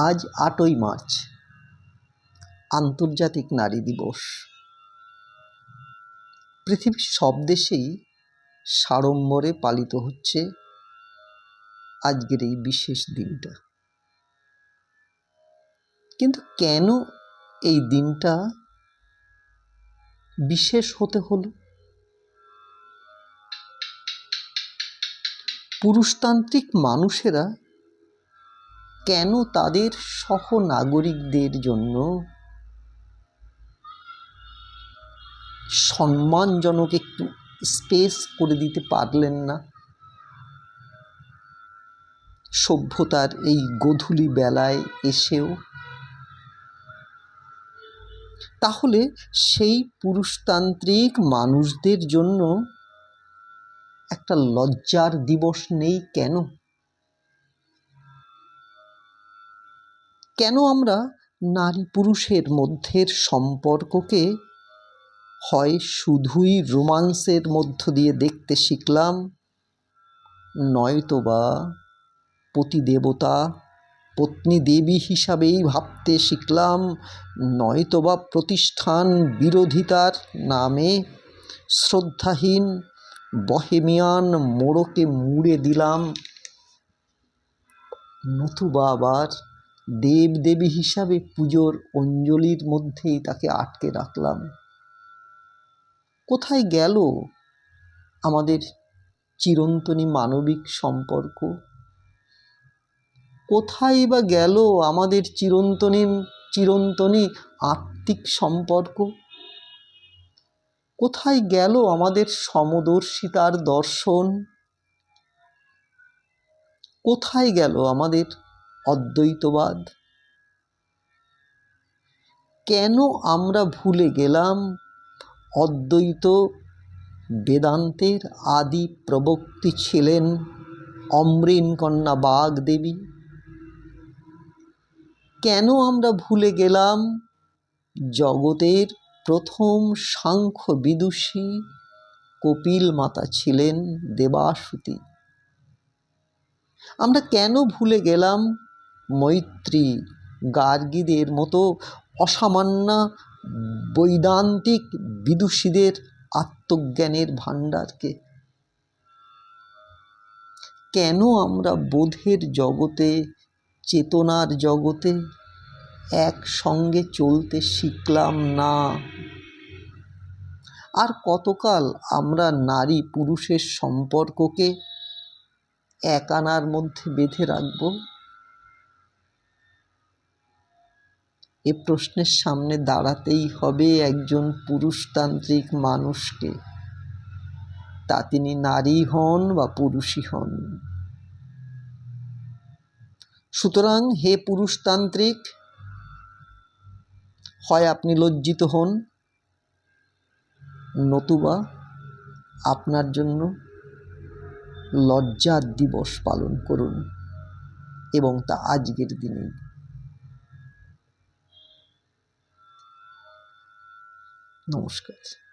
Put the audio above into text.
আজ ৮ই মার্চ, আন্তর্জাতিক নারী দিবস। পৃথিবীর সব দেশেই সাড়ম্বরে পালিত হচ্ছে আজকের এই বিশেষ দিনটা। কিন্তু কেন এই দিনটা বিশেষ হতে হলো? পুরুষতান্ত্রিক মানুষেরা কেন তাদের সহনাগরিকদের জন্য সম্মানজনক একটু স্পেস করে দিতে পারলেন না? সভ্যতার এই গোধূলি বেলায় এসেও তাহলে সেই পুরুষতান্ত্রিক মানুষদের জন্য একটা লজ্জার দিবস নেই কেন? কেন আমরা নারী পুরুষের মধ্যের সম্পর্ককে হয় শুধুই রোমান্সের মধ্য দিয়ে দেখতে শিখলাম, নয়তোবা পতিদেবতা পত্নী দেবী হিসাবেই ভাবতে শিখলাম, নয়তোবা প্রতিষ্ঠান বিরোধিতার নামে শ্রদ্ধাহীন বহেমিয়ান মোড়কে মুড়ে দিলাম, নতুবা আবার দেবদেবী হিসাবে পুজোর অঞ্জলির মধ্যেই তাকে আটকে রাখলাম। কোথায় গেল আমাদের চিরন্তনী মানবিক সম্পর্ক? কোথায় বা গেল আমাদের চিরন্তনী আত্মিক সম্পর্ক? কোথায় গেল আমাদের সমদর্শিতার দর্শন? কোথায় গেল আমাদের অদ্বৈতবাদ? কেন আমরা ভুলে গেলাম অদ্বৈত বেদান্তের আদি প্রবক্তা ছিলেন অমৃণ কন্যা বাগদেবী? কেন আমরা ভুলে গেলাম জগতের প্রথম সাংখ্য বিদুষী কপিল মাতা ছিলেন দেবাসুতী? আমরা কেন ভুলে গেলাম মৈত্রী গার্গীদের মতো অসামান্য বৈদান্তিক বিদুষীদের আত্মজ্ঞানের ভাণ্ডারকে? কেন আমরা বোধের জগতে, চেতনার জগতে একসঙ্গে চলতে শিখলাম না? আর কতকাল আমরা নারী পুরুষের সম্পর্ককে এক আনার মধ্যে বেঁধে রাখব? এ প্রশ্নের সামনে দাঁড়াতেই হবে একজন পুরুষতান্ত্রিক মানুষকে, তা তিনি নারী হন বা পুরুষই হন। সুতরাং হে পুরুষতান্ত্রিক, হয় আপনি লজ্জিত হন, নতুবা আপনার জন্য লজ্জার দিবস পালন করুন, এবং তা আজকের দিনেই। নমস্কার।